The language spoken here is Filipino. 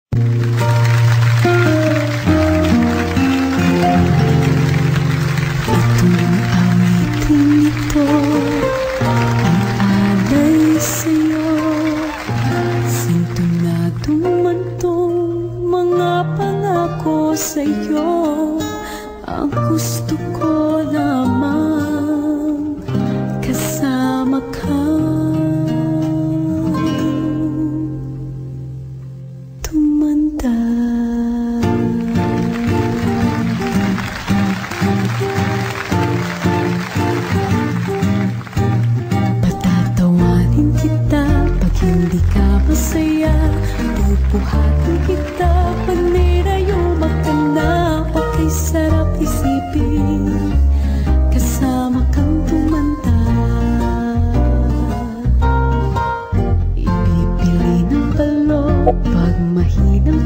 Itong awitin ito ay alay sa'yo, sintonadong mantong mga pangako sa'yo. Ang gusto ko lamang kasama ka, tumanda. Patatawanin kita pag hindi ka masaya, pupuhatin kita pag nirayuma ka na. Okay, sarap isipin kasama kang tumanda. Ipipili ng balon pag mahinang